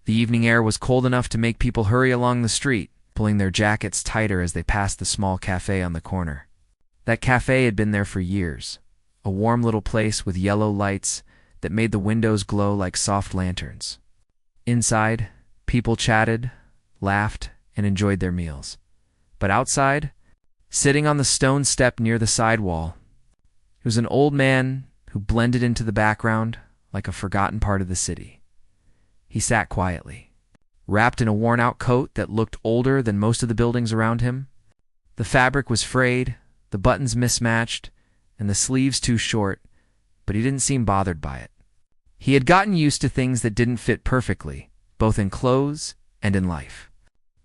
The evening air was cold enough to make people hurry along the street, pulling their jackets tighter as they passed the small cafe on the corner. That cafe had been there for years, a warm little place with yellow lights that made the windows glow like soft lanterns. Inside, people chatted, laughed, and enjoyed their meals. But outside, sitting on the stone step near the sidewall, was an old man who blended into the background like a forgotten part of the city. He sat quietly, wrapped in a worn-out coat that looked older than most of the buildings around him. The fabric was frayed, the buttons mismatched, and the sleeves too short, but he didn't seem bothered by it. He had gotten used to things that didn't fit perfectly, both in clothes and in life.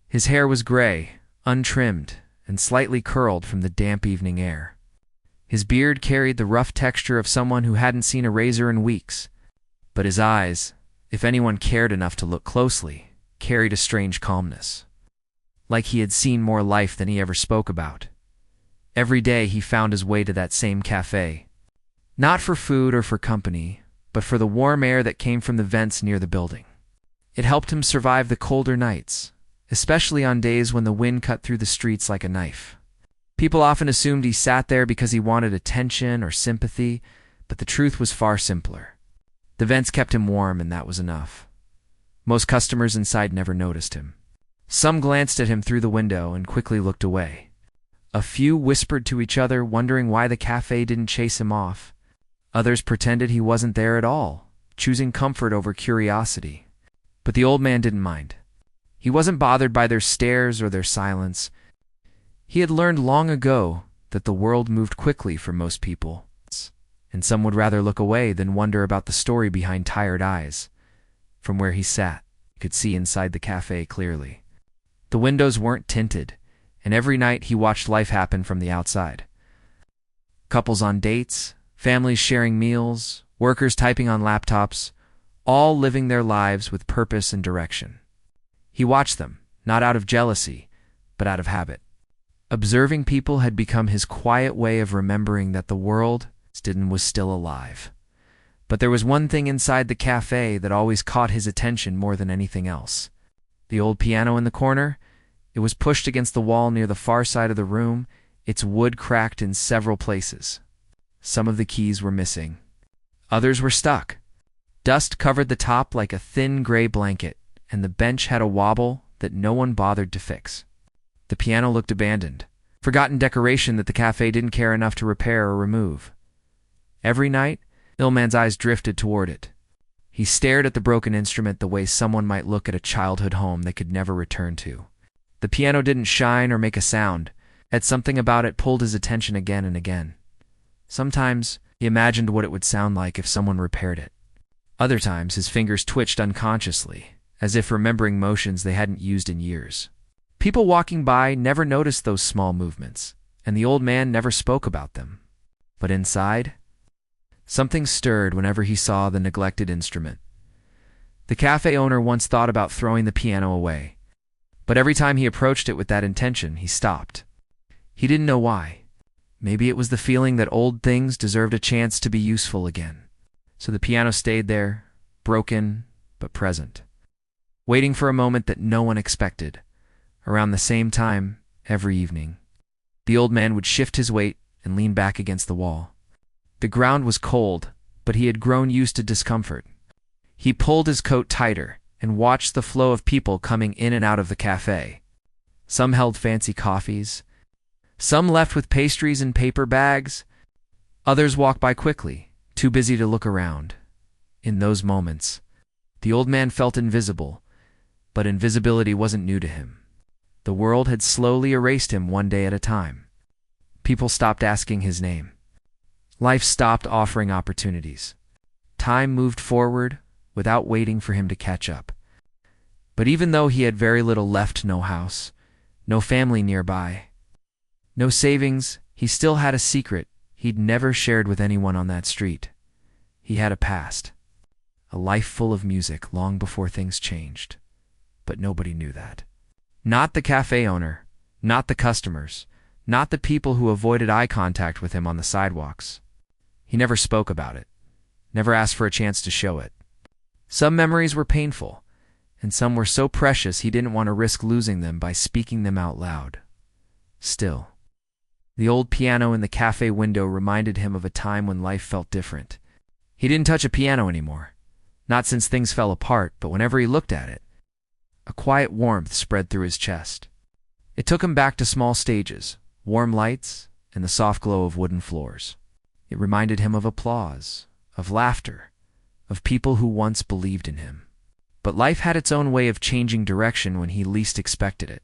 His hair was gray, untrimmed, and slightly curled from the damp evening air. His beard carried the rough texture of someone who hadn't seen a razor in weeks, but his eyes, if anyone cared enough to look closely, carried a strange calmness. Like he had seen more life than he ever spoke about. Every day he found his way to that same cafe, not for food or for company, but for the warm air that came from the vents near the building. It helped him survive the colder nights, especially on days when the wind cut through the streets like a knife. People often assumed he sat there because he wanted attention or sympathy, but the truth was far simpler. The vents kept him warm, and that was enough. Most customers inside never noticed him. Some glanced at him through the window and quickly looked away. A few whispered to each other, wondering why the cafe didn't chase him off. Others pretended he wasn't there at all, choosing comfort over curiosity. But the old man didn't mind. He wasn't bothered by their stares or their silence. He had learned long ago that the world moved quickly for most people, and some would rather look away than wonder about the story behind tired eyes. From where he sat, he could see inside the cafe clearly. The windows weren't tinted, and every night he watched life happen from the outside. Couples on dates, families sharing meals, workers typing on laptops, all living their lives with purpose and direction. He watched them, not out of jealousy, but out of habit. Observing people had become his quiet way of remembering that the world was still alive. But there was one thing inside the cafe that always caught his attention more than anything else. The old piano in the corner. It was pushed against the wall near the far side of the room, its wood cracked in several places. Some of the keys were missing. Others were stuck. Dust covered the top like a thin gray blanket, and the bench had a wobble that no one bothered to fix. The piano looked abandoned, forgotten decoration that the cafe didn't care enough to repair or remove. Every night, Illman's eyes drifted toward it. He stared at the broken instrument the way someone might look at a childhood home they could never return to. The piano didn't shine or make a sound, yet something about it pulled his attention again and again. Sometimes, he imagined what it would sound like if someone repaired it. Other times, his fingers twitched unconsciously, as if remembering motions they hadn't used in years. People walking by never noticed those small movements, and the old man never spoke about them. But inside, something stirred whenever he saw the neglected instrument. The cafe owner once thought about throwing the piano away, but every time he approached it with that intention, he stopped. He didn't know why. Maybe it was the feeling that old things deserved a chance to be useful again. So the piano stayed there, broken but present, waiting for a moment that no one expected. Around the same time, every evening, the old man would shift his weight and lean back against the wall. The ground was cold, but he had grown used to discomfort. He pulled his coat tighter and watched the flow of people coming in and out of the cafe. Some held fancy coffees. Some left with pastries and paper bags. Others walked by quickly, too busy to look around. In those moments, the old man felt invisible, but invisibility wasn't new to him. The world had slowly erased him one day at a time. People stopped asking his name. Life stopped offering opportunities. Time moved forward without waiting for him to catch up. But even though he had very little left, no house, no family nearby, no savings, he still had a secret he'd never shared with anyone on that street. He had a past, a life full of music long before things changed. But nobody knew that. Not the cafe owner, not the customers, not the people who avoided eye contact with him on the sidewalks. He never spoke about it, never asked for a chance to show it. Some memories were painful, and some were so precious he didn't want to risk losing them by speaking them out loud. Still, the old piano in the cafe window reminded him of a time when life felt different. He didn't touch a piano anymore, not since things fell apart, but whenever he looked at it, a quiet warmth spread through his chest. It took him back to small stages, warm lights, and the soft glow of wooden floors. It reminded him of applause, of laughter, of people who once believed in him. But life had its own way of changing direction when he least expected it.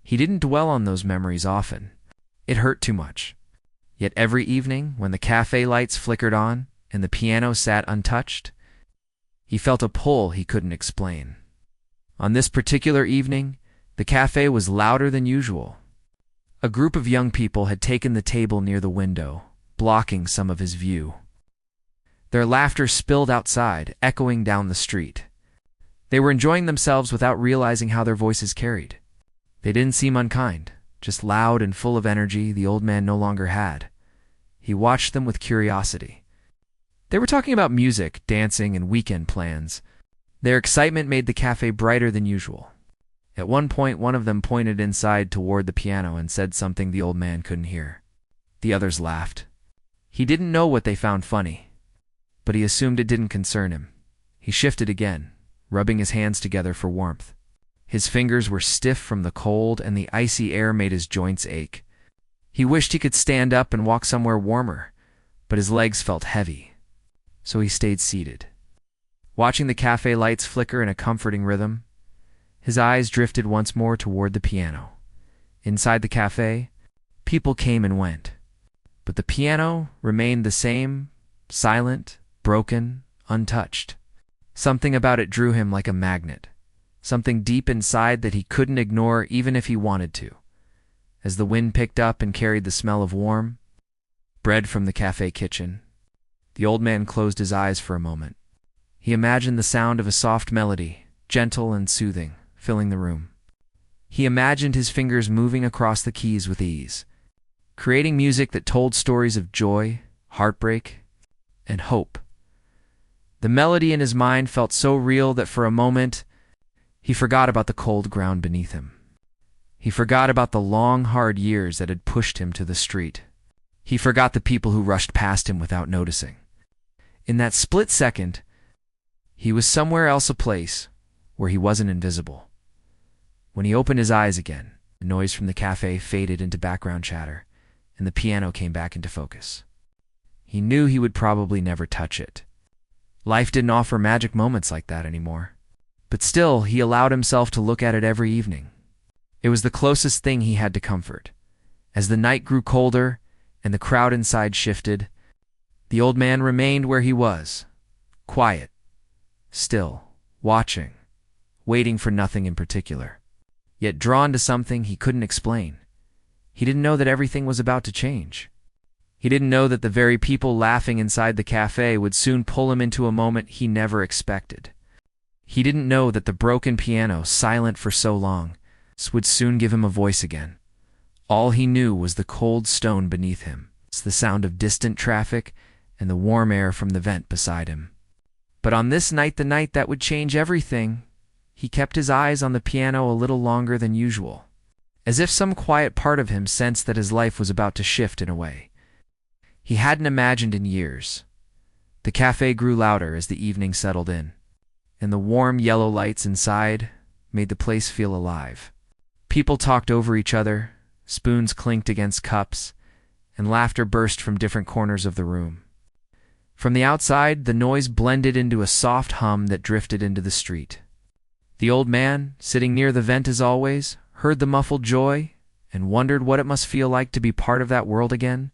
He didn't dwell on those memories often. It hurt too much. Yet every evening, when the cafe lights flickered on and the piano sat untouched, he felt a pull he couldn't explain. On this particular evening, the cafe was louder than usual. A group of young people had taken the table near the window, blocking some of his view. Their laughter spilled outside, echoing down the street. They were enjoying themselves without realizing how their voices carried. They didn't seem unkind, just loud and full of energy the old man no longer had. He watched them with curiosity. They were talking about music, dancing, and weekend plans. Their excitement made the cafe brighter than usual. At one point, one of them pointed inside toward the piano and said something the old man couldn't hear. The others laughed. He didn't know what they found funny, but he assumed it didn't concern him. He shifted again, rubbing his hands together for warmth. His fingers were stiff from the cold, and the icy air made his joints ache. He wished he could stand up and walk somewhere warmer, but his legs felt heavy, so he stayed seated. Watching the cafe lights flicker in a comforting rhythm, his eyes drifted once more toward the piano. Inside the cafe, people came and went, but the piano remained the same, silent, broken, untouched. Something about it drew him like a magnet, something deep inside that he couldn't ignore even if he wanted to. As the wind picked up and carried the smell of warm bread from the cafe kitchen, the old man closed his eyes for a moment. He imagined the sound of a soft melody, gentle and soothing, filling the room. He imagined his fingers moving across the keys with ease, creating music that told stories of joy, heartbreak, and hope. The melody in his mind felt so real that for a moment, he forgot about the cold ground beneath him. He forgot about the long, hard years that had pushed him to the street. He forgot the people who rushed past him without noticing. In that split second, he was somewhere else, a place where he wasn't invisible. When he opened his eyes again, the noise from the cafe faded into background chatter, and the piano came back into focus. He knew he would probably never touch it. Life didn't offer magic moments like that anymore. But still, he allowed himself to look at it every evening. It was the closest thing he had to comfort. As the night grew colder and the crowd inside shifted, the old man remained where he was, quiet, still, watching, waiting for nothing in particular, yet drawn to something he couldn't explain. He didn't know that everything was about to change. He didn't know that the very people laughing inside the cafe would soon pull him into a moment he never expected. He didn't know that the broken piano, silent for so long, would soon give him a voice again. All he knew was the cold stone beneath him, the sound of distant traffic, and the warm air from the vent beside him. But on this night, the night that would change everything, he kept his eyes on the piano a little longer than usual, as if some quiet part of him sensed that his life was about to shift in a way he hadn't imagined in years. The cafe grew louder as the evening settled in, and the warm yellow lights inside made the place feel alive. People talked over each other, spoons clinked against cups, and laughter burst from different corners of the room. From the outside, the noise blended into a soft hum that drifted into the street. The old man, sitting near the vent as always, heard the muffled joy and wondered what it must feel like to be part of that world again.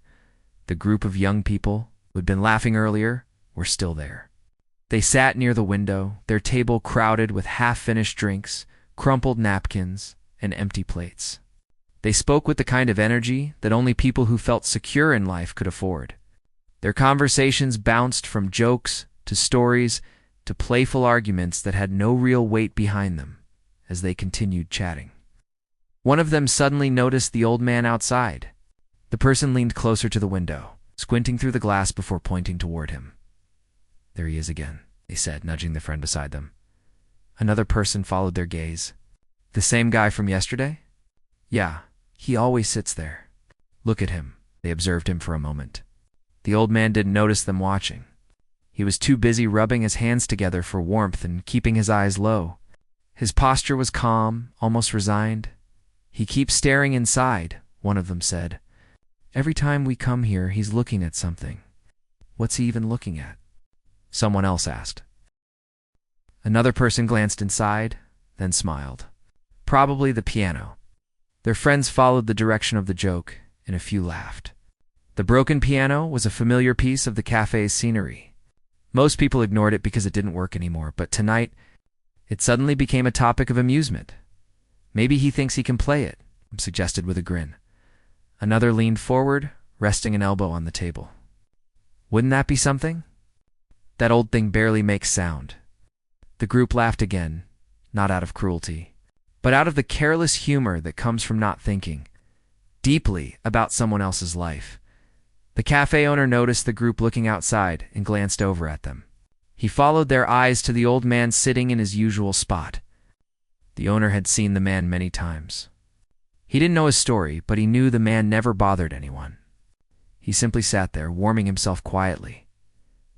The group of young people who had been laughing earlier were still there. They sat near the window, their table crowded with half-finished drinks, crumpled napkins, and empty plates. They spoke with the kind of energy that only people who felt secure in life could afford. Their conversations bounced from jokes to stories to playful arguments that had no real weight behind them as they continued chatting. One of them suddenly noticed the old man outside. The person leaned closer to the window, squinting through the glass before pointing toward him. "There he is again," they said, nudging the friend beside them. Another person followed their gaze. The same guy from yesterday? Yeah, he always sits there. Look at him. They observed him for a moment. The old man didn't notice them watching. He was too busy rubbing his hands together for warmth and keeping his eyes low. His posture was calm, almost resigned. He keeps staring inside, one of them said. Every time we come here, he's looking at something. What's he even looking at? Someone else asked. Another person glanced inside, then smiled. Probably the piano. Their friends followed the direction of the joke, and a few laughed. The broken piano was a familiar piece of the cafe's scenery. Most people ignored it because it didn't work anymore, but tonight, it suddenly became a topic of amusement. Maybe he thinks he can play it, suggested with a grin. Another leaned forward, resting an elbow on the table. Wouldn't that be something? That old thing barely makes sound. The group laughed again, not out of cruelty, but out of the careless humor that comes from not thinking deeply about someone else's life. The cafe owner noticed the group looking outside and glanced over at them. He followed their eyes to the old man sitting in his usual spot. The owner had seen the man many times. He didn't know his story, but he knew the man never bothered anyone. He simply sat there, warming himself quietly,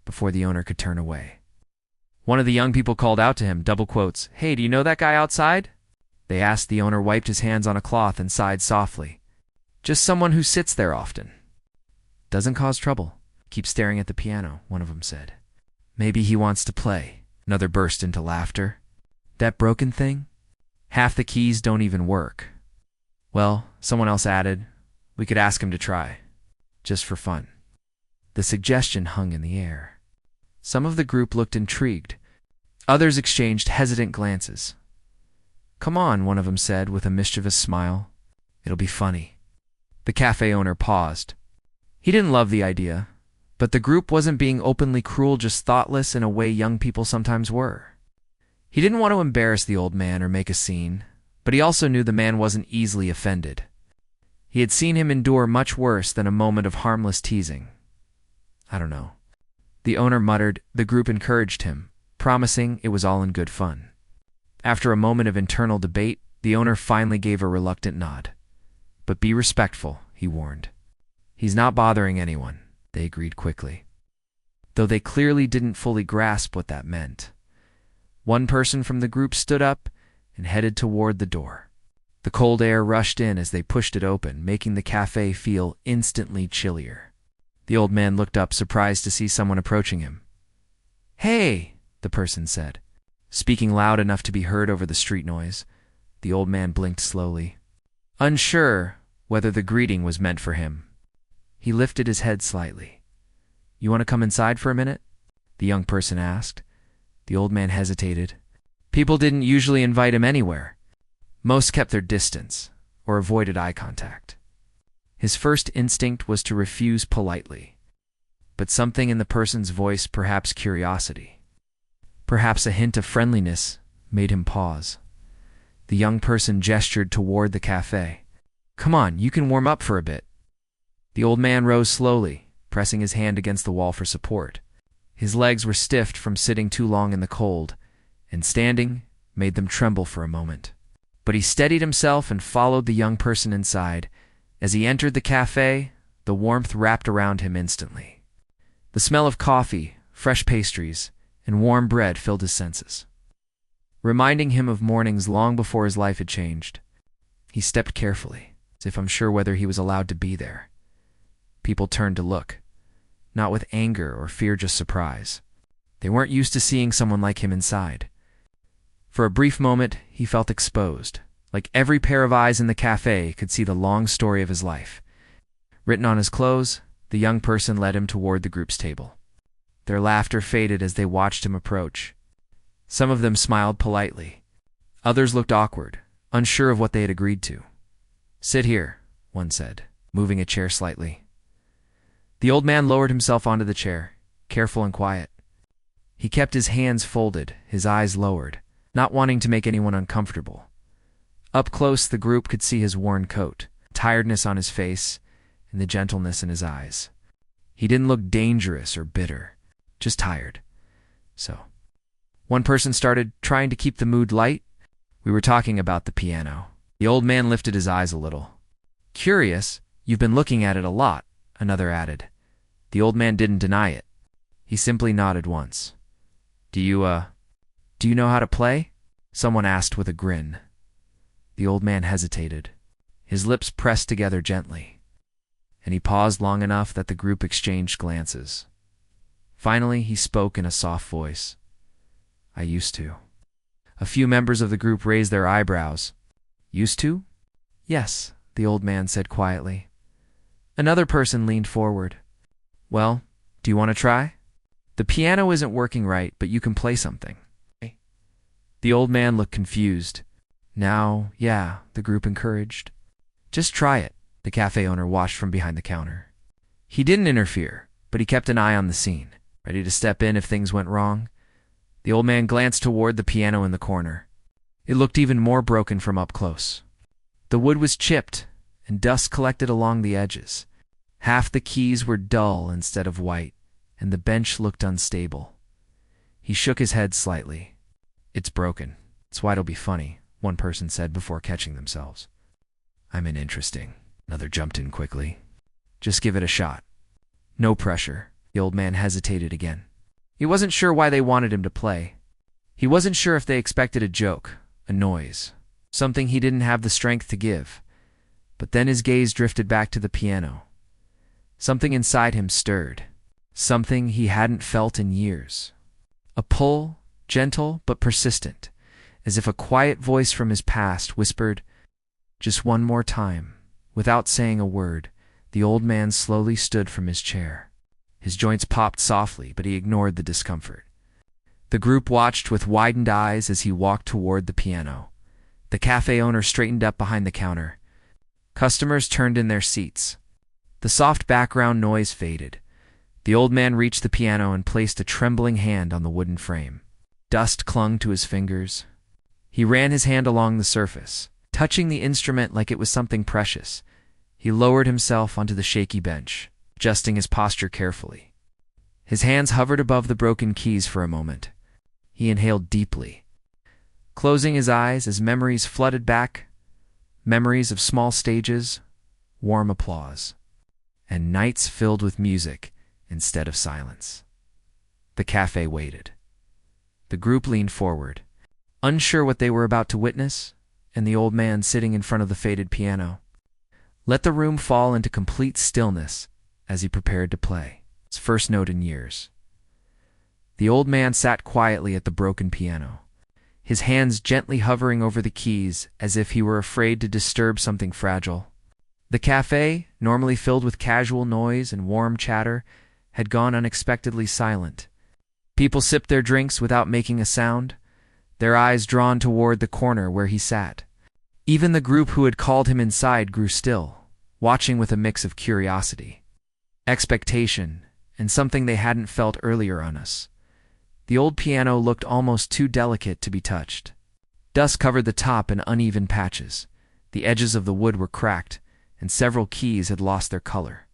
before the owner could turn away. One of the young people called out to him, double quotes, "Hey, do you know that guy outside?" They asked. The owner wiped his hands on a cloth and sighed softly. Just someone who sits there often. Doesn't cause trouble. Keep staring at the piano, one of them said. Maybe he wants to play. Another burst into laughter. That broken thing? Half the keys don't even work. Well, someone else added, we could ask him to try. Just for fun. The suggestion hung in the air. Some of the group looked intrigued. Others exchanged hesitant glances. Come on, one of them said with a mischievous smile. It'll be funny. The cafe owner paused. He didn't love the idea, but the group wasn't being openly cruel, just thoughtless in a way young people sometimes were. He didn't want to embarrass the old man or make a scene, but he also knew the man wasn't easily offended. He had seen him endure much worse than a moment of harmless teasing. I don't know. The owner muttered. The group encouraged him, promising it was all in good fun. After a moment of internal debate, the owner finally gave a reluctant nod. But be respectful, he warned. He's not bothering anyone, they agreed quickly, though they clearly didn't fully grasp what that meant. One person from the group stood up and headed toward the door. The cold air rushed in as they pushed it open, making the cafe feel instantly chillier. The old man looked up, surprised to see someone approaching him. Hey, the person said, speaking loud enough to be heard over the street noise. The old man blinked slowly, unsure whether the greeting was meant for him. He lifted his head slightly. You want to come inside for a minute? The young person asked. The old man hesitated. People didn't usually invite him anywhere. Most kept their distance or avoided eye contact. His first instinct was to refuse politely, but something in the person's voice, perhaps curiosity, perhaps a hint of friendliness, made him pause. The young person gestured toward the cafe. Come on, you can warm up for a bit. The old man rose slowly, pressing his hand against the wall for support. His legs were stiff from sitting too long in the cold, and standing made them tremble for a moment. But he steadied himself and followed the young person inside. As he entered the cafe, the warmth wrapped around him instantly. The smell of coffee, fresh pastries, and warm bread filled his senses, reminding him of mornings long before his life had changed. He stepped carefully, as if unsure whether he was allowed to be there. People turned to look, not with anger or fear, just surprise. They weren't used to seeing someone like him inside. For a brief moment, he felt exposed, like every pair of eyes in the cafe could see the long story of his life. Written on his clothes, the young person led him toward the group's table. Their laughter faded as they watched him approach. Some of them smiled politely. Others looked awkward, unsure of what they had agreed to. Sit here, one said, moving a chair slightly. The old man lowered himself onto the chair, careful and quiet. He kept his hands folded, his eyes lowered, not wanting to make anyone uncomfortable. Up close, the group could see his worn coat, tiredness on his face, and the gentleness in his eyes. He didn't look dangerous or bitter, just tired. So, One person started trying to keep the mood light. We were talking about the piano. The old man lifted his eyes a little. Curious, you've been looking at it a lot, another added. The old man didn't deny it. He simply nodded once. Do you know how to play? Someone asked with a grin. The old man hesitated. His lips pressed together gently, and he paused long enough that the group exchanged glances. Finally, he spoke in a soft voice. I used to. A few members of the group raised their eyebrows. Used to? Yes, the old man said quietly. Another person leaned forward. Well, do you want to try? The piano isn't working right, but you can play something. The old man looked confused. Now, yeah, the group encouraged. Just try it, the cafe owner watched from behind the counter. He didn't interfere, but he kept an eye on the scene, ready to step in if things went wrong. The old man glanced toward the piano in the corner. It looked even more broken from up close. The wood was chipped, and dust collected along the edges. Half the keys were dull instead of white, and the bench looked unstable. He shook his head slightly. It's broken. That's why it'll be funny, one person said before catching themselves. I'm interesting. Another jumped in quickly. Just give it a shot. No pressure. The old man hesitated again. He wasn't sure why they wanted him to play. He wasn't sure if they expected a joke, a noise, something he didn't have the strength to give. But then his gaze drifted back to the piano. Something inside him stirred, something he hadn't felt in years. A pull, gentle but persistent, as if a quiet voice from his past whispered, just one more time. Without saying a word, the old man slowly stood from his chair. His joints popped softly, but he ignored the discomfort. The group watched with widened eyes as he walked toward the piano. The cafe owner straightened up behind the counter. Customers turned in their seats. The soft background noise faded. The old man reached the piano and placed a trembling hand on the wooden frame. Dust clung to his fingers. He ran his hand along the surface, touching the instrument like it was something precious. He lowered himself onto the shaky bench, adjusting his posture carefully. His hands hovered above the broken keys for a moment. He inhaled deeply, closing his eyes as memories flooded back, memories of small stages, warm applause, and nights filled with music instead of silence. The cafe waited. The group leaned forward, unsure what they were about to witness, and the old man sitting in front of the faded piano let the room fall into complete stillness as he prepared to play his first note in years. The old man sat quietly at the broken piano, his hands gently hovering over the keys as if he were afraid to disturb something fragile. The cafe, normally filled with casual noise and warm chatter, had gone unexpectedly silent. People sipped their drinks without making a sound, their eyes drawn toward the corner where he sat. Even the group who had called him inside grew still, watching with a mix of curiosity, expectation, and something they hadn't felt earlier on us. The old piano looked almost too delicate to be touched. Dust covered the top in uneven patches. The edges of the wood were cracked, and several keys had lost their color.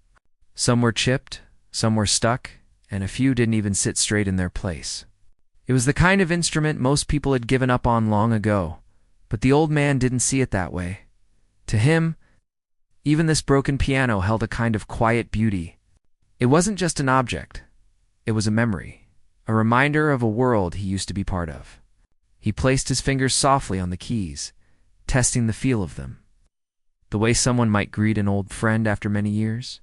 Some were chipped, some were stuck, and a few didn't even sit straight in their place. It was the kind of instrument most people had given up on long ago, but the old man didn't see it that way. To him, even this broken piano held a kind of quiet beauty. It wasn't just an object. It was a memory, a reminder of a world he used to be part of. He placed his fingers softly on the keys, testing the feel of them. The way someone might greet an old friend after many years.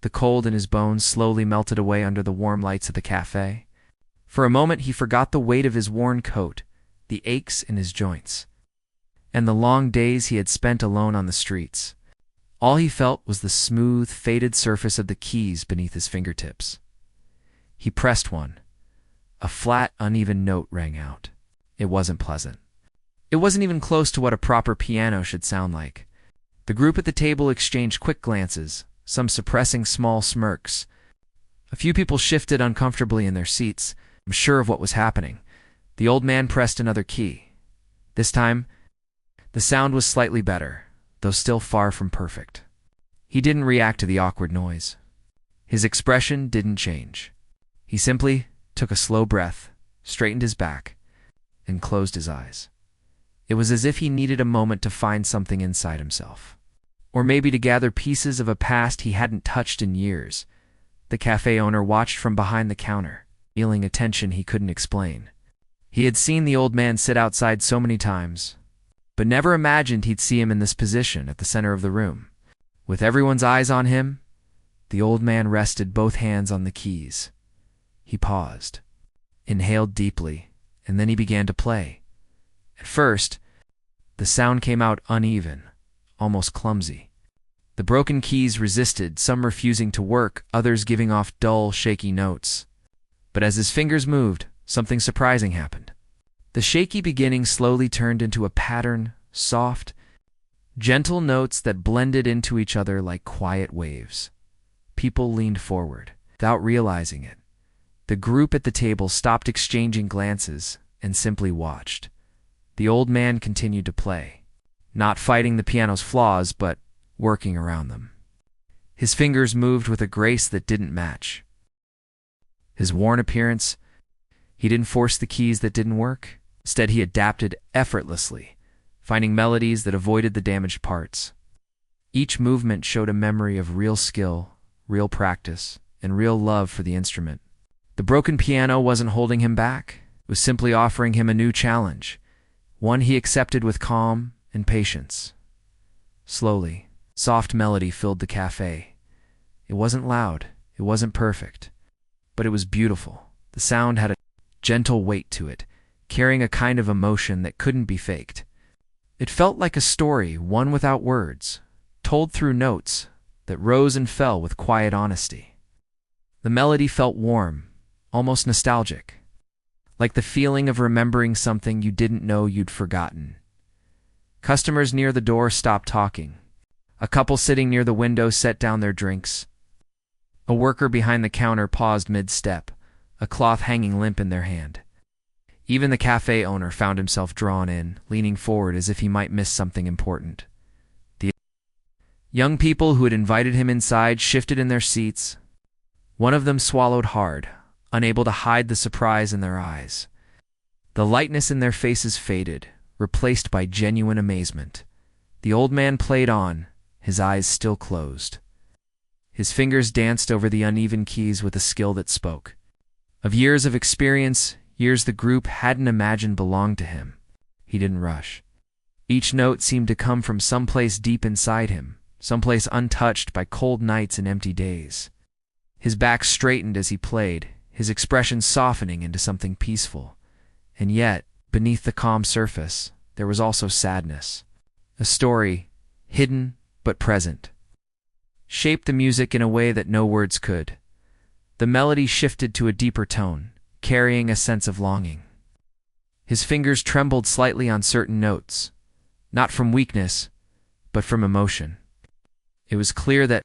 The cold in his bones slowly melted away under the warm lights of the cafe. For a moment he forgot the weight of his worn coat, the aches in his joints, and the long days he had spent alone on the streets. All he felt was the smooth, faded surface of the keys beneath his fingertips. He pressed one. A flat, uneven note rang out. It wasn't pleasant. It wasn't even close to what a proper piano should sound like. The group at the table exchanged quick glances, some suppressing small smirks. A few people shifted uncomfortably in their seats, unsure of what was happening. The old man pressed another key. This time, the sound was slightly better, though still far from perfect. He didn't react to the awkward noise. His expression didn't change. He simply took a slow breath, straightened his back, and closed his eyes. It was as if he needed a moment to find something inside himself. Or maybe to gather pieces of a past he hadn't touched in years. The cafe owner watched from behind the counter, feeling a tension he couldn't explain. He had seen the old man sit outside so many times, but never imagined he'd see him in this position at the center of the room. With everyone's eyes on him, the old man rested both hands on the keys. He paused, inhaled deeply, and then he began to play. At first, the sound came out uneven, almost clumsy. The broken keys resisted, some refusing to work, others giving off dull, shaky notes. But as his fingers moved, something surprising happened. The shaky beginning slowly turned into a pattern, soft, gentle notes that blended into each other like quiet waves. People leaned forward, without realizing it. The group at the table stopped exchanging glances and simply watched. The old man continued to play, not fighting the piano's flaws, but working around them. His fingers moved with a grace that didn't match his worn appearance. He didn't force the keys that didn't work. Instead, he adapted effortlessly, finding melodies that avoided the damaged parts. Each movement showed a memory of real skill, real practice, and real love for the instrument. The broken piano wasn't holding him back. It was simply offering him a new challenge, one he accepted with calm and patience. Slowly, soft melody filled the cafe. It wasn't loud, it wasn't perfect, but it was beautiful. The sound had a gentle weight to it, carrying a kind of emotion that couldn't be faked. It felt like a story, one without words, told through notes that rose and fell with quiet honesty. The melody felt warm, almost nostalgic, like the feeling of remembering something you didn't know you'd forgotten. Customers near the door stopped talking. A couple sitting near the window set down their drinks. A worker behind the counter paused mid-step, a cloth hanging limp in their hand. Even the cafe owner found himself drawn in, leaning forward as if he might miss something important. The young people who had invited him inside shifted in their seats. One of them swallowed hard, unable to hide the surprise in their eyes. The lightness in their faces faded, replaced by genuine amazement. The old man played on, his eyes still closed. His fingers danced over the uneven keys with a skill that spoke of years of experience, years the group hadn't imagined belonged to him. He didn't rush. Each note seemed to come from someplace deep inside him, someplace untouched by cold nights and empty days. His back straightened as he played, his expression softening into something peaceful. And yet, beneath the calm surface, there was also sadness. A story, hidden but present, shaped the music in a way that no words could. The melody shifted to a deeper tone, carrying a sense of longing. His fingers trembled slightly on certain notes, not from weakness, but from emotion. It was clear that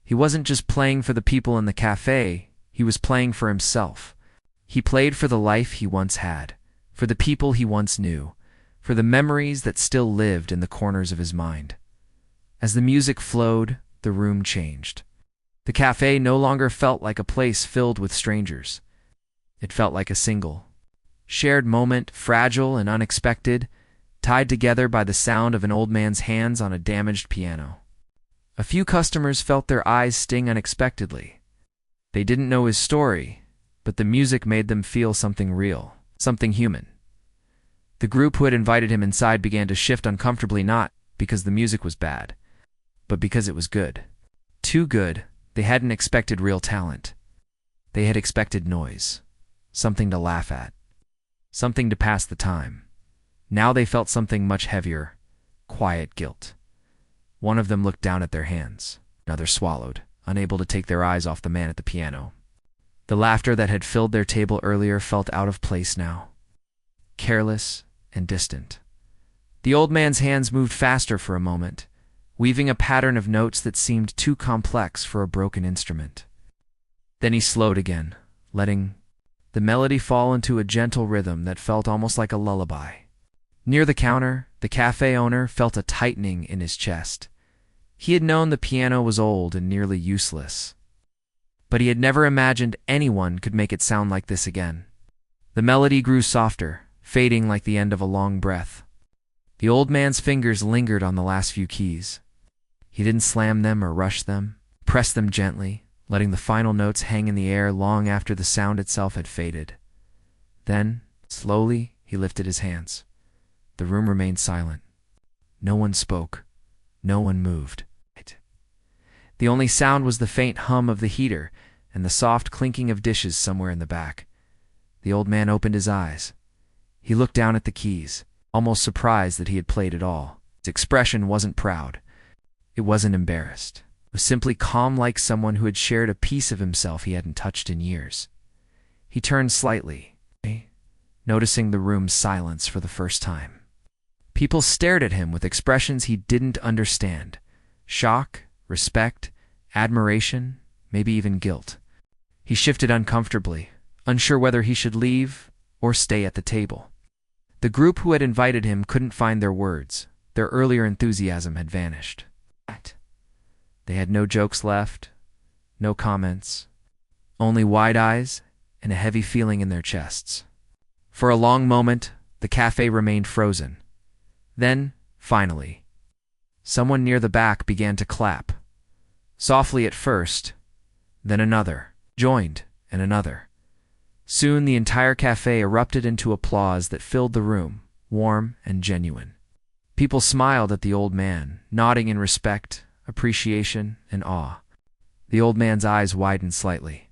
he wasn't just playing for the people in the cafe, he was playing for himself. He played for the life he once had, for the people he once knew, for the memories that still lived in the corners of his mind. As the music flowed, the room changed. The cafe no longer felt like a place filled with strangers. It felt like a single, shared moment, fragile and unexpected, tied together by the sound of an old man's hands on a damaged piano. A few customers felt their eyes sting unexpectedly. They didn't know his story, but the music made them feel something real, something human. The group who had invited him inside began to shift uncomfortably, not because the music was bad, but because it was good. Too good. They hadn't expected real talent. They had expected noise, something to laugh at, something to pass the time. Now they felt something much heavier, quiet guilt. One of them looked down at their hands. Another swallowed, unable to take their eyes off the man at the piano. The laughter that had filled their table earlier felt out of place now, careless and distant. The old man's hands moved faster for a moment, weaving a pattern of notes that seemed too complex for a broken instrument. Then he slowed again, letting the melody fall into a gentle rhythm that felt almost like a lullaby. Near the counter, the cafe owner felt a tightening in his chest. He had known the piano was old and nearly useless, but he had never imagined anyone could make it sound like this again. The melody grew softer, fading like the end of a long breath. The old man's fingers lingered on the last few keys. He didn't slam them or rush them, pressed them gently, letting the final notes hang in the air long after the sound itself had faded. Then, slowly, he lifted his hands. The room remained silent. No one spoke. No one moved. The only sound was the faint hum of the heater and the soft clinking of dishes somewhere in the back. The old man opened his eyes. He looked down at the keys, almost surprised that he had played at all. His expression wasn't proud. It wasn't embarrassed. It was simply calm, like someone who had shared a piece of himself he hadn't touched in years. He turned slightly, noticing the room's silence for the first time. People stared at him with expressions he didn't understand. Shock, respect, admiration, maybe even guilt. He shifted uncomfortably, unsure whether he should leave or stay at the table. The group who had invited him couldn't find their words. Their earlier enthusiasm had vanished. They had no jokes left, no comments, only wide eyes and a heavy feeling in their chests. For a long moment, the cafe remained frozen. Then, finally, someone near the back began to clap. Softly at first, then another joined, and another. Soon the entire cafe erupted into applause that filled the room, warm and genuine. People smiled at the old man, nodding in respect, appreciation, and awe. The old man's eyes widened slightly.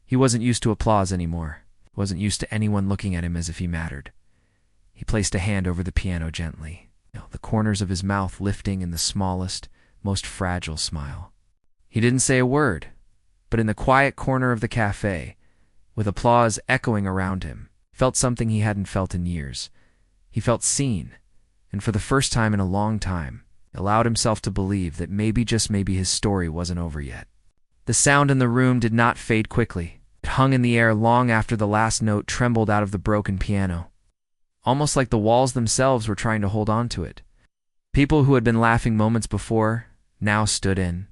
He wasn't used to applause anymore. He wasn't used to anyone looking at him as if he mattered. He placed a hand over the piano gently, the corners of his mouth lifting in the smallest, most fragile smile. He didn't say a word, but in the quiet corner of the cafe, with applause echoing around him, felt something he hadn't felt in years. He felt seen, and for the first time in a long time, allowed himself to believe that maybe, just maybe, his story wasn't over yet. The sound in the room did not fade quickly. It hung in the air long after the last note trembled out of the broken piano, almost like the walls themselves were trying to hold on to it. People who had been laughing moments before now stood in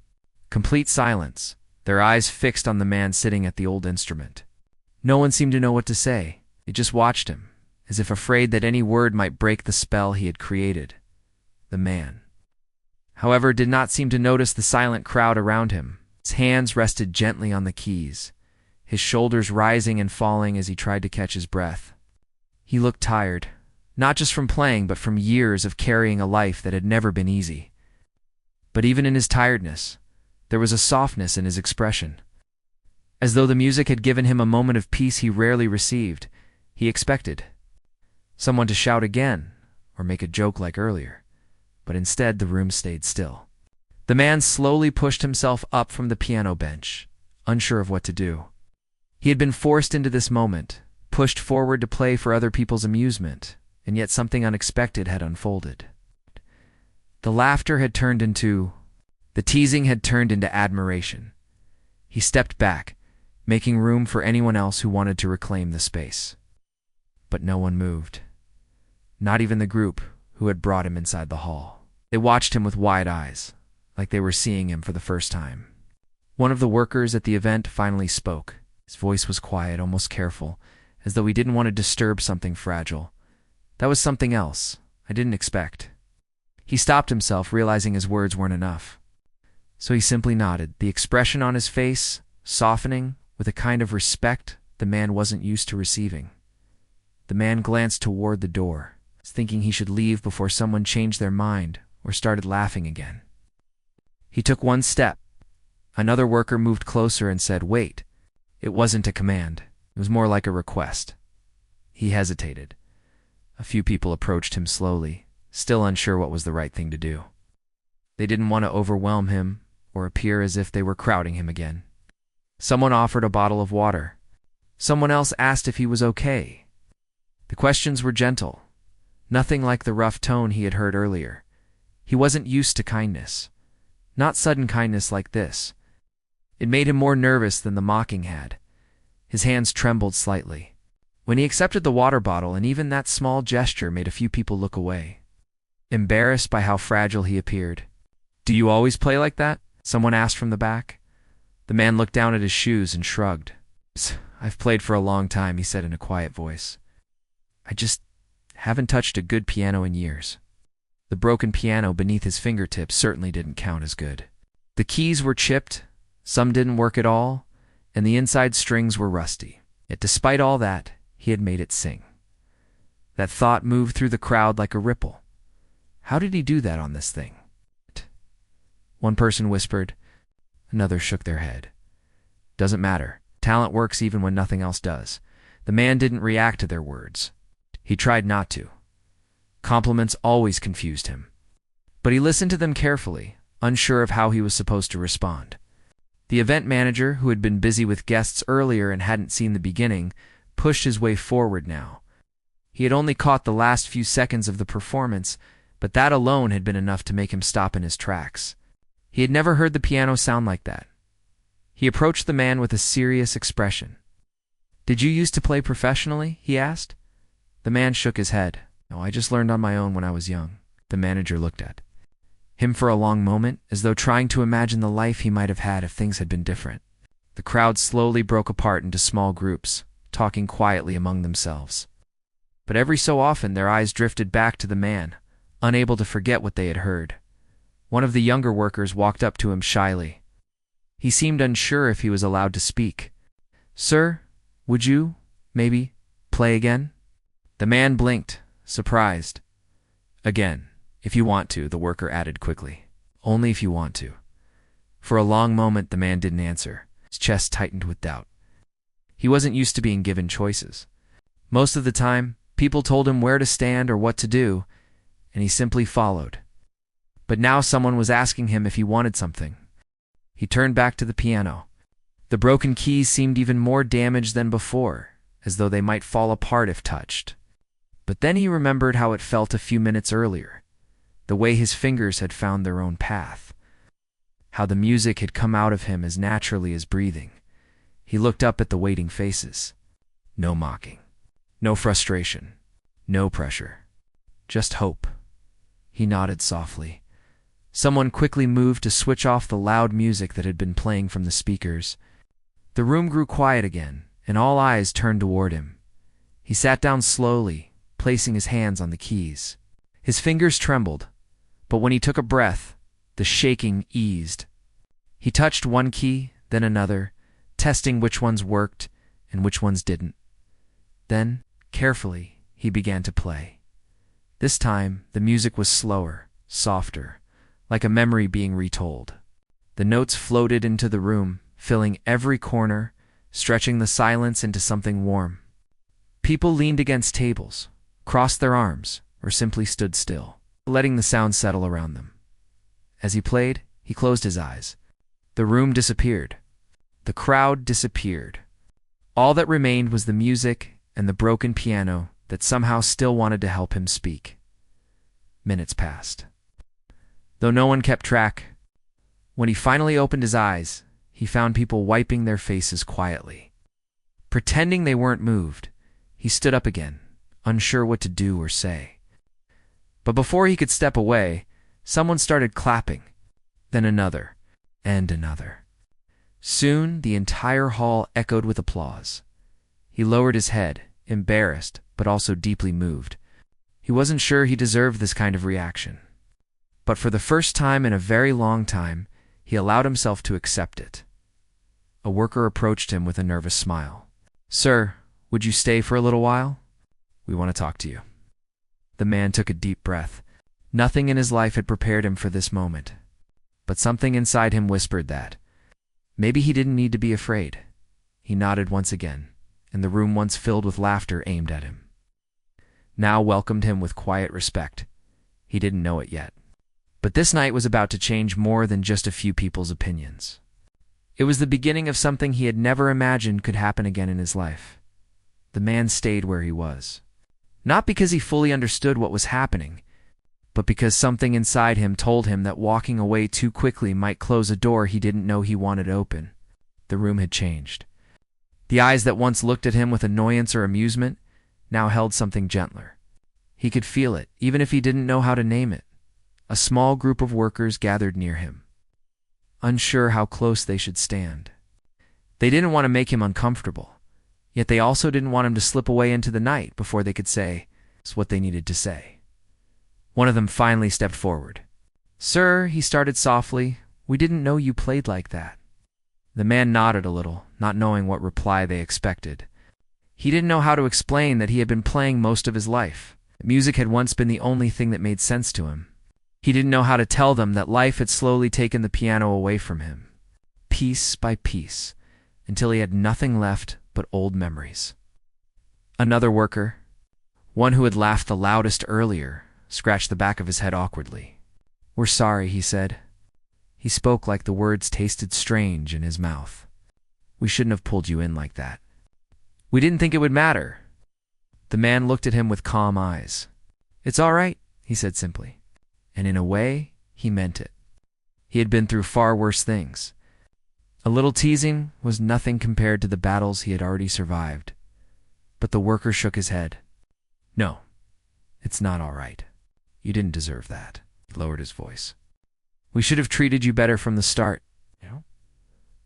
complete silence, their eyes fixed on the man sitting at the old instrument. No one seemed to know what to say. They just watched him, as if afraid that any word might break the spell he had created. The man, however, did not seem to notice the silent crowd around him. His hands rested gently on the keys, his shoulders rising and falling as he tried to catch his breath. He looked tired, not just from playing, but from years of carrying a life that had never been easy. But even in his tiredness, there was a softness in his expression. As though the music had given him a moment of peace he rarely received. He expected someone to shout again, or make a joke like earlier. But instead, the room stayed still. The man slowly pushed himself up from the piano bench, unsure of what to do. He had been forced into this moment, pushed forward to play for other people's amusement, and yet something unexpected had unfolded. The laughter had turned into... the teasing had turned into admiration. He stepped back, making room for anyone else who wanted to reclaim the space. But no one moved. Not even the group who had brought him inside the hall. They watched him with wide eyes, like they were seeing him for the first time. One of the workers at the event finally spoke. His voice was quiet, almost careful, as though he didn't want to disturb something fragile. That was something else I didn't expect. He stopped himself, realizing his words weren't enough. So he simply nodded, the expression on his face softening with a kind of respect the man wasn't used to receiving. The man glanced toward the door, thinking he should leave before someone changed their mind or started laughing again. He took one step. Another worker moved closer and said, "Wait." It wasn't a command. It was more like a request. He hesitated. A few people approached him slowly, still unsure what was the right thing to do. They didn't want to overwhelm him or appear as if they were crowding him again. Someone offered a bottle of water. Someone else asked if he was okay. The questions were gentle, nothing like the rough tone he had heard earlier. He wasn't used to kindness. Not sudden kindness like this. It made him more nervous than the mocking had. His hands trembled slightly. When he accepted the water bottle, and even that small gesture made a few people look away, embarrassed by how fragile he appeared. "Do you always play like that?" someone asked from the back. The man looked down at his shoes and shrugged. "I've played for a long time," he said in a quiet voice. I just Haven't touched a good piano in years. The broken piano beneath his fingertips certainly didn't count as good. The keys were chipped, some didn't work at all, and the inside strings were rusty. Yet despite all that, he had made it sing. That thought moved through the crowd like a ripple. How did he do that on this thing? One person whispered, another shook their head. Doesn't matter. Talent works even when nothing else does. The man didn't react to their words. He tried not to. Compliments always confused him. But he listened to them carefully, unsure of how he was supposed to respond. The event manager, who had been busy with guests earlier and hadn't seen the beginning, pushed his way forward now. He had only caught the last few seconds of the performance, but that alone had been enough to make him stop in his tracks. He had never heard the piano sound like that. He approached the man with a serious expression. "Did you used to play professionally?" he asked. The man shook his head. "No, I just learned on my own when I was young." The manager looked at him for a long moment, as though trying to imagine the life he might have had if things had been different. The crowd slowly broke apart into small groups, talking quietly among themselves. But every so often their eyes drifted back to the man, unable to forget what they had heard. One of the younger workers walked up to him shyly. He seemed unsure if he was allowed to speak. "Sir, would you, maybe, play again?" The man blinked, surprised. "Again, if you want to," the worker added quickly. "Only if you want to." For a long moment the man didn't answer. His chest tightened with doubt. He wasn't used to being given choices. Most of the time, people told him where to stand or what to do, and he simply followed. But now someone was asking him if he wanted something. He turned back to the piano. The broken keys seemed even more damaged than before, as though they might fall apart if touched. But then he remembered how it felt a few minutes earlier, the way his fingers had found their own path, how the music had come out of him as naturally as breathing. He looked up at the waiting faces. No mocking, no frustration, no pressure, just hope. He nodded softly. Someone quickly moved to switch off the loud music that had been playing from the speakers. The room grew quiet again, and all eyes turned toward him. He sat down slowly, placing his hands on the keys. His fingers trembled, but when he took a breath, the shaking eased. He touched one key, then another, testing which ones worked and which ones didn't. Then, carefully, he began to play. This time, the music was slower, softer, like a memory being retold. The notes floated into the room, filling every corner, stretching the silence into something warm. People leaned against tables, crossed their arms, or simply stood still, letting the sound settle around them. As he played, he closed his eyes. The room disappeared. The crowd disappeared. All that remained was the music and the broken piano that somehow still wanted to help him speak. Minutes passed. Though no one kept track, when he finally opened his eyes, he found people wiping their faces quietly. Pretending they weren't moved, he stood up again, unsure what to do or say. But before he could step away, someone started clapping, then another, and another. Soon the entire hall echoed with applause. He lowered his head, embarrassed, but also deeply moved. He wasn't sure he deserved this kind of reaction. But for the first time in a very long time, he allowed himself to accept it. A worker approached him with a nervous smile. "Sir, would you stay for a little while? We want to talk to you." The man took a deep breath. Nothing in his life had prepared him for this moment. But something inside him whispered that maybe he didn't need to be afraid. He nodded once again, and the room once filled with laughter aimed at him. Now welcomed him with quiet respect. He didn't know it yet. But this night was about to change more than just a few people's opinions. It was the beginning of something he had never imagined could happen again in his life. The man stayed where he was. Not because he fully understood what was happening, but because something inside him told him that walking away too quickly might close a door he didn't know he wanted open. The room had changed. The eyes that once looked at him with annoyance or amusement now held something gentler. He could feel it, even if he didn't know how to name it. A small group of workers gathered near him, unsure how close they should stand. They didn't want to make him uncomfortable, yet they also didn't want him to slip away into the night before they could say, That's what they needed to say. One of them finally stepped forward. "Sir," he started softly, "we didn't know you played like that." The man nodded a little, not knowing what reply they expected. He didn't know how to explain that he had been playing most of his life. Music had once been the only thing that made sense to him. He didn't know how to tell them that life had slowly taken the piano away from him, piece by piece, until he had nothing left but old memories. Another worker, one who had laughed the loudest earlier, scratched the back of his head awkwardly. "We're sorry," he said. He spoke like the words tasted strange in his mouth. "We shouldn't have pulled you in like that. We didn't think it would matter." The man looked at him with calm eyes. "It's all right," he said simply. And in a way, he meant it. He had been through far worse things. A little teasing was nothing compared to the battles he had already survived. But the worker shook his head. "No, it's not all right. You didn't deserve that." He lowered his voice. "We should have treated you better from the start."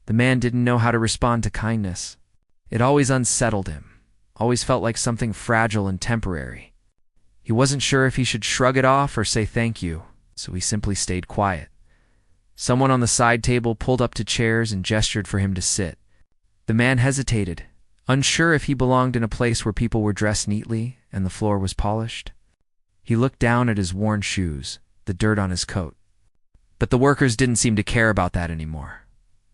The man didn't know how to respond to kindness. It always unsettled him, always felt like something fragile and temporary. He wasn't sure if he should shrug it off or say thank you, so he simply stayed quiet. Someone on the side table pulled up to chairs and gestured for him to sit. The man hesitated, unsure if he belonged in a place where people were dressed neatly and the floor was polished. He looked down at his worn shoes, the dirt on his coat. But the workers didn't seem to care about that anymore.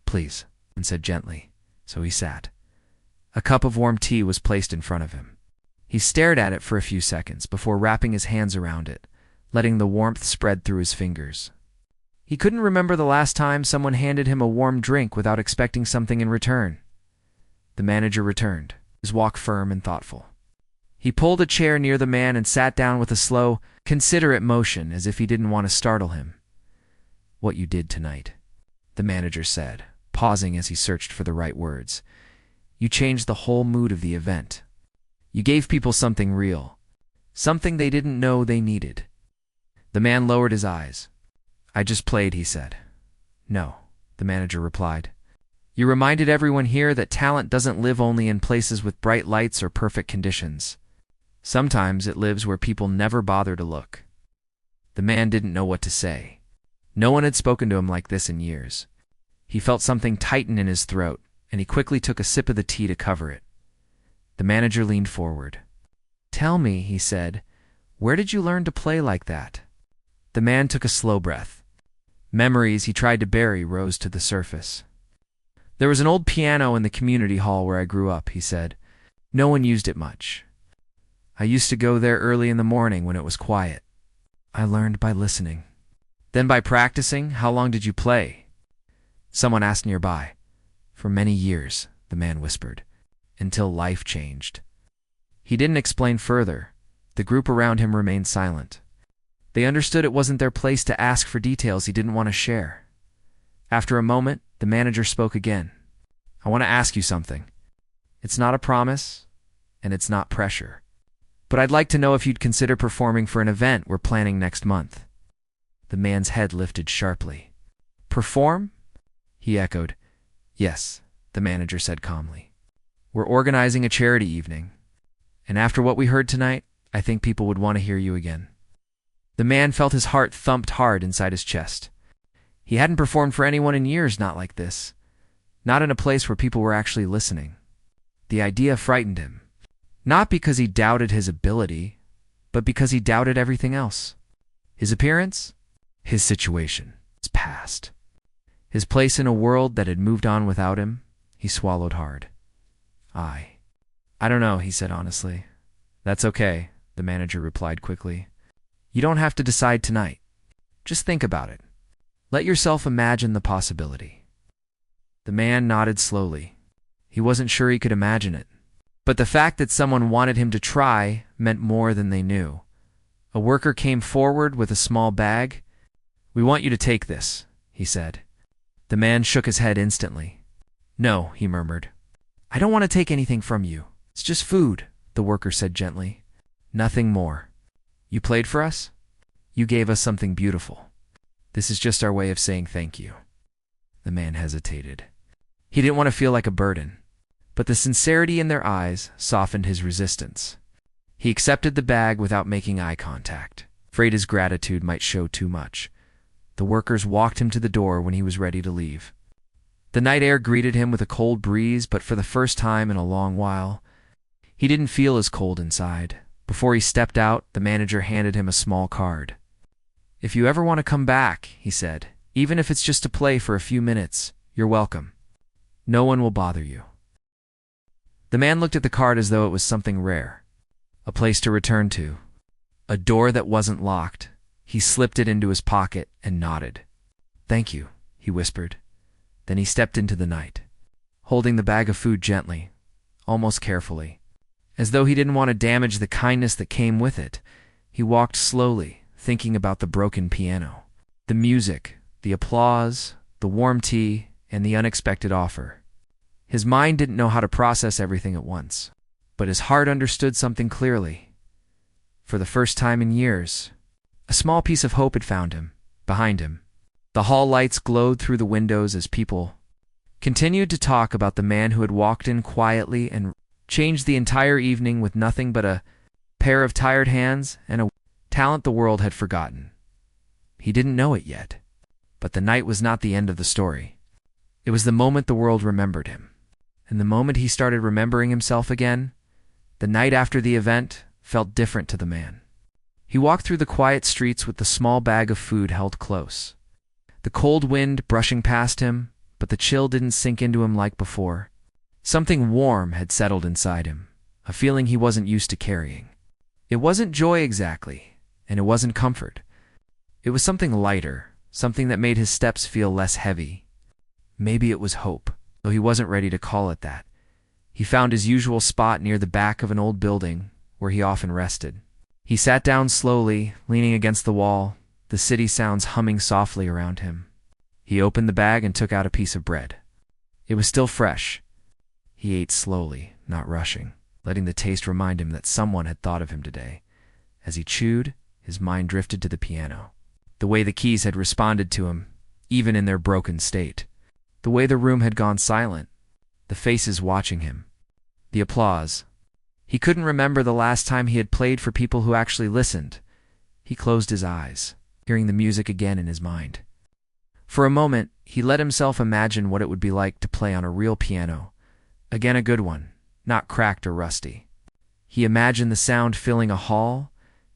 "Please," and said gently, so he sat. A cup of warm tea was placed in front of him. He stared at it for a few seconds before wrapping his hands around it, letting the warmth spread through his fingers. He couldn't remember the last time someone handed him a warm drink without expecting something in return. The manager returned, his walk firm and thoughtful. He pulled a chair near the man and sat down with a slow, considerate motion as if he didn't want to startle him. "What you did tonight," the manager said, pausing as he searched for the right words. "You changed the whole mood of the event. You gave people something real, something they didn't know they needed." The man lowered his eyes. "I just played," he said. "No," the manager replied. "You reminded everyone here that talent doesn't live only in places with bright lights or perfect conditions. Sometimes it lives where people never bother to look." The man didn't know what to say. No one had spoken to him like this in years. He felt something tighten in his throat, and he quickly took a sip of the tea to cover it. The manager leaned forward. "Tell me," he said, "where did you learn to play like that?" The man took a slow breath. Memories he tried to bury rose to the surface. "There was an old piano in the community hall where I grew up," he said. "No one used it much. I used to go there early in the morning when it was quiet. I learned by listening." "Then by practicing, how long did you play?" Someone asked nearby. "For many years," the man whispered, "until life changed." He didn't explain further. The group around him remained silent. They understood it wasn't their place to ask for details he didn't want to share. After a moment, the manager spoke again. "I want to ask you something. It's not a promise, and it's not pressure. But I'd like to know if you'd consider performing for an event we're planning next month." The man's head lifted sharply. "Perform?" he echoed. "Yes," the manager said calmly. "We're organizing a charity evening, and after what we heard tonight, I think people would want to hear you again." The man felt his heart thumped hard inside his chest. He hadn't performed for anyone in years not like this, not in a place where people were actually listening. The idea frightened him, not because he doubted his ability, but because he doubted everything else. His appearance, his situation, his past, his place in a world that had moved on without him. He swallowed hard. I don't know," he said honestly. "That's okay," the manager replied quickly. "You don't have to decide tonight. Just think about it. Let yourself imagine the possibility." The man nodded slowly. He wasn't sure he could imagine it. But the fact that someone wanted him to try meant more than they knew. A worker came forward with a small bag. "We want you to take this," he said. The man shook his head instantly. "No," he murmured. "I don't want to take anything from you. It's just food," the worker said gently. "Nothing more. You played for us? You gave us something beautiful. This is just our way of saying thank you." The man hesitated. He didn't want to feel like a burden, but the sincerity in their eyes softened his resistance. He accepted the bag without making eye contact, afraid his gratitude might show too much. The workers walked him to the door when he was ready to leave. The night air greeted him with a cold breeze, but for the first time in a long while, he didn't feel as cold inside. Before he stepped out, the manager handed him a small card. "If you ever want to come back," he said, "even if it's just to play for a few minutes, you're welcome. No one will bother you." The man looked at the card as though it was something rare, a place to return to, a door that wasn't locked. He slipped it into his pocket and nodded. "Thank you," he whispered. Then he stepped into the night, holding the bag of food gently, almost carefully. As though he didn't want to damage the kindness that came with it, he walked slowly, thinking about the broken piano, the music, the applause, the warm tea, and the unexpected offer. His mind didn't know how to process everything at once, but his heart understood something clearly. For the first time in years, a small piece of hope had found him, behind him. The hall lights glowed through the windows as people continued to talk about the man who had walked in quietly and changed the entire evening with nothing but a pair of tired hands and a talent the world had forgotten. He didn't know it yet, but the night was not the end of the story. It was the moment the world remembered him. And the moment he started remembering himself again, the night after the event felt different to the man. He walked through the quiet streets with the small bag of food held close, the cold wind brushing past him, but the chill didn't sink into him like before. Something warm had settled inside him, a feeling he wasn't used to carrying. It wasn't joy exactly, and it wasn't comfort. It was something lighter, something that made his steps feel less heavy. Maybe it was hope, though he wasn't ready to call it that. He found his usual spot near the back of an old building where he often rested. He sat down slowly, leaning against the wall, the city sounds humming softly around him. He opened the bag and took out a piece of bread. It was still fresh. He ate slowly, not rushing, letting the taste remind him that someone had thought of him today. As he chewed, his mind drifted to the piano. The way the keys had responded to him, even in their broken state. The way the room had gone silent. The faces watching him. The applause. He couldn't remember the last time he had played for people who actually listened. He closed his eyes, hearing the music again in his mind. For a moment, he let himself imagine what it would be like to play on a real piano. Again, a good one, not cracked or rusty. He imagined the sound filling a hall,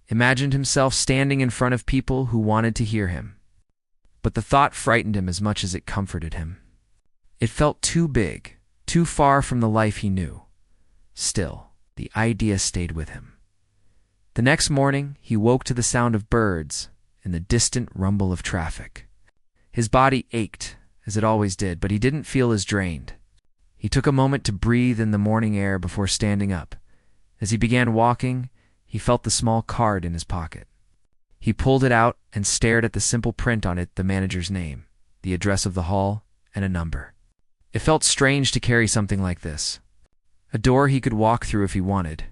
imagined himself standing in front of people who wanted to hear him. But the thought frightened him as much as it comforted him. It felt too big, too far from the life he knew. Still, the idea stayed with him. The next morning, he woke to the sound of birds and the distant rumble of traffic. His body ached, as it always did, but he didn't feel as drained. He took a moment to breathe in the morning air before standing up. As he began walking, he felt the small card in his pocket. He pulled it out and stared at the simple print on it, the manager's name, the address of the hall, and a number. It felt strange to carry something like this. A door he could walk through if he wanted.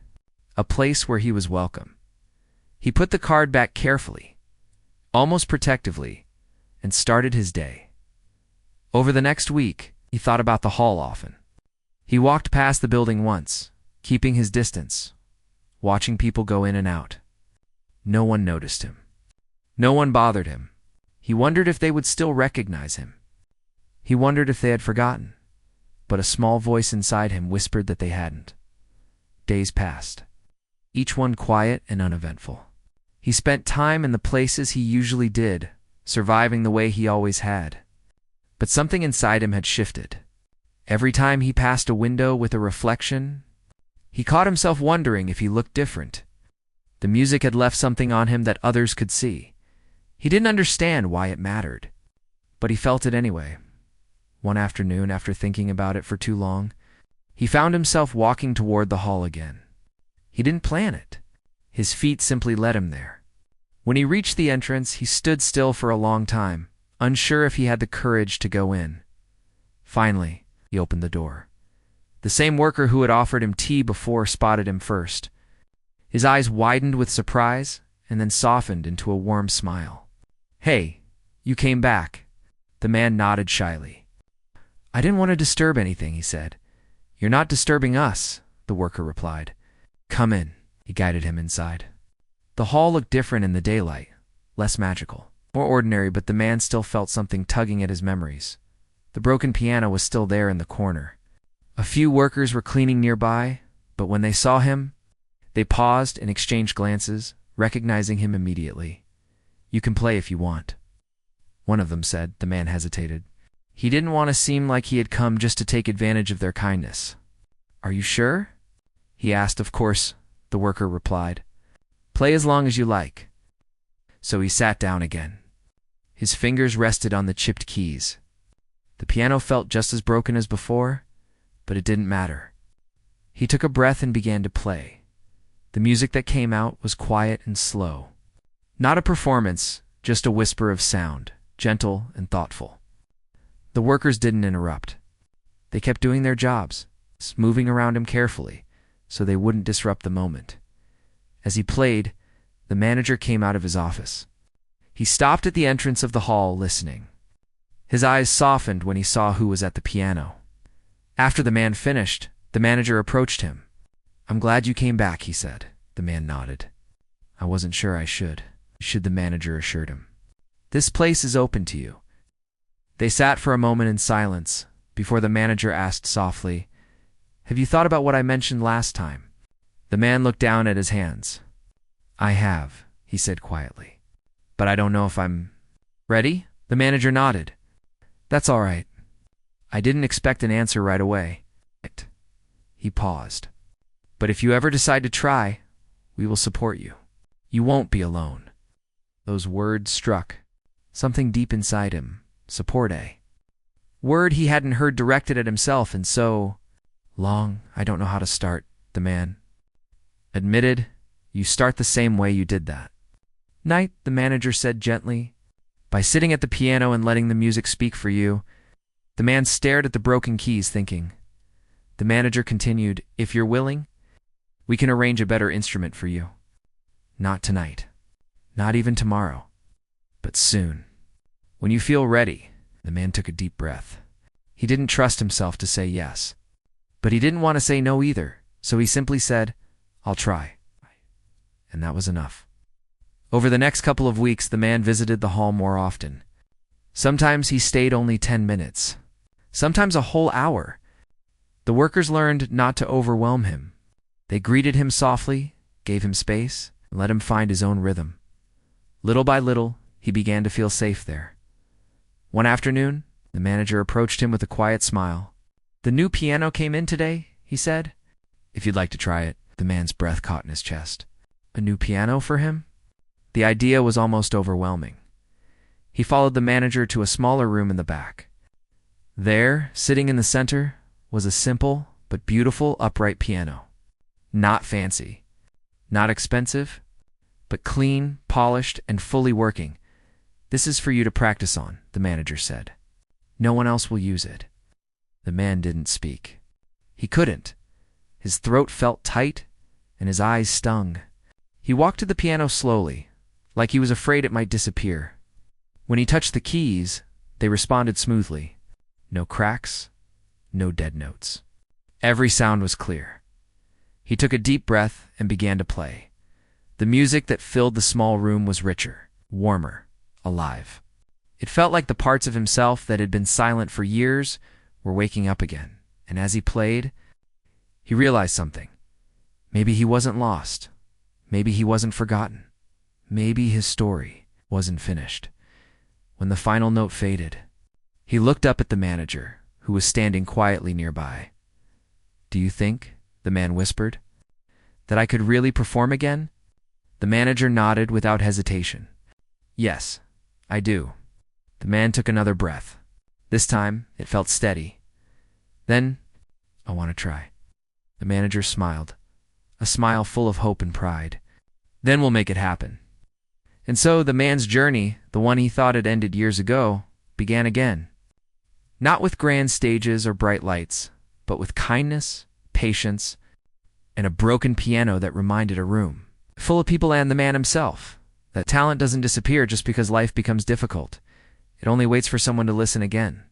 A place where he was welcome. He put the card back carefully, almost protectively, and started his day. Over the next week, he thought about the hall often. He walked past the building once, keeping his distance, watching people go in and out. No one noticed him. No one bothered him. He wondered if they would still recognize him. He wondered if they had forgotten, but a small voice inside him whispered that they hadn't. Days passed, each one quiet and uneventful. He spent time in the places he usually did, surviving the way he always had. But something inside him had shifted. Every time he passed a window with a reflection, he caught himself wondering if he looked different. The music had left something on him that others could see. He didn't understand why it mattered, but he felt it anyway. One afternoon, after thinking about it for too long, he found himself walking toward the hall again. He didn't plan it. His feet simply led him there. When he reached the entrance, he stood still for a long time, unsure if he had the courage to go in. Finally, he opened the door. The same worker who had offered him tea before spotted him first. His eyes widened with surprise and then softened into a warm smile. "Hey, you came back." The man nodded shyly. "I didn't want to disturb anything," he said. "You're not disturbing us," the worker replied. "Come in." He guided him inside. The hall looked different in the daylight, less magical, more ordinary, but the man still felt something tugging at his memories. The broken piano was still there in the corner. A few workers were cleaning nearby, but when they saw him, they paused and exchanged glances, recognizing him immediately. "You can play if you want," one of them said. The man hesitated. He didn't want to seem like he had come just to take advantage of their kindness. "Are you sure?" he asked. "Of course," the worker replied. "Play as long as you like." So he sat down again. His fingers rested on the chipped keys. The piano felt just as broken as before, but it didn't matter. He took a breath and began to play. The music that came out was quiet and slow. Not a performance, just a whisper of sound, gentle and thoughtful. The workers didn't interrupt. They kept doing their jobs, moving around him carefully, so they wouldn't disrupt the moment. As he played, the manager came out of his office. He stopped at the entrance of the hall, listening. His eyes softened when he saw who was at the piano. After the man finished, the manager approached him. "I'm glad you came back," he said. The man nodded. "I wasn't sure I should," the manager assured him. "This place is open to you." They sat for a moment in silence before the manager asked softly, "Have you thought about what I mentioned last time?" The man looked down at his hands. "I have," he said quietly. "But I don't know if I'm ready." The manager nodded. "That's all right. I didn't expect an answer right away." He paused. "But if you ever decide to try, we will support you. You won't be alone." Those words struck something deep inside him. Support, eh? Word he hadn't heard directed at himself in so long. "I don't know how to start," the man admitted. "You start the same way you did that night," the manager said gently. "By sitting at the piano and letting the music speak for you." The man stared at the broken keys, thinking. The manager continued, "If you're willing, we can arrange a better instrument for you. Not tonight. Not even tomorrow. But soon. When you feel ready." The man took a deep breath. He didn't trust himself to say yes. But he didn't want to say no either, so he simply said, "I'll try." And that was enough. Over the next couple of weeks, the man visited the hall more often. Sometimes he stayed only 10 minutes. Sometimes a whole hour. The workers learned not to overwhelm him. They greeted him softly, gave him space, and let him find his own rhythm. Little by little, he began to feel safe there. One afternoon, the manager approached him with a quiet smile. "The new piano came in today," he said. "If you'd like to try it." The man's breath caught in his chest. A new piano for him? The idea was almost overwhelming. He followed the manager to a smaller room in the back. There, sitting in the center, was a simple but beautiful upright piano. Not fancy, not expensive, but clean, polished, and fully working. "This is for you to practice on," the manager said. "No one else will use it." The man didn't speak. He couldn't. His throat felt tight, and his eyes stung. He walked to the piano slowly, like he was afraid it might disappear. When he touched the keys, they responded smoothly. No cracks, no dead notes. Every sound was clear. He took a deep breath and began to play. The music that filled the small room was richer, warmer, alive. It felt like the parts of himself that had been silent for years were waking up again. And as he played, he realized something. Maybe he wasn't lost. Maybe he wasn't forgotten. Maybe his story wasn't finished. When the final note faded, he looked up at the manager, who was standing quietly nearby. "Do you think," the man whispered, "that I could really perform again?" The manager nodded without hesitation. "Yes, I do." The man took another breath. This time, it felt steady. Then, "I want to try." The manager smiled, a smile full of hope and pride. "Then we'll make it happen." And so the man's journey, the one he thought had ended years ago, began again. Not with grand stages or bright lights, but with kindness, patience, and a broken piano that reminded a room full of people and the man himself that talent doesn't disappear just because life becomes difficult. It only waits for someone to listen again.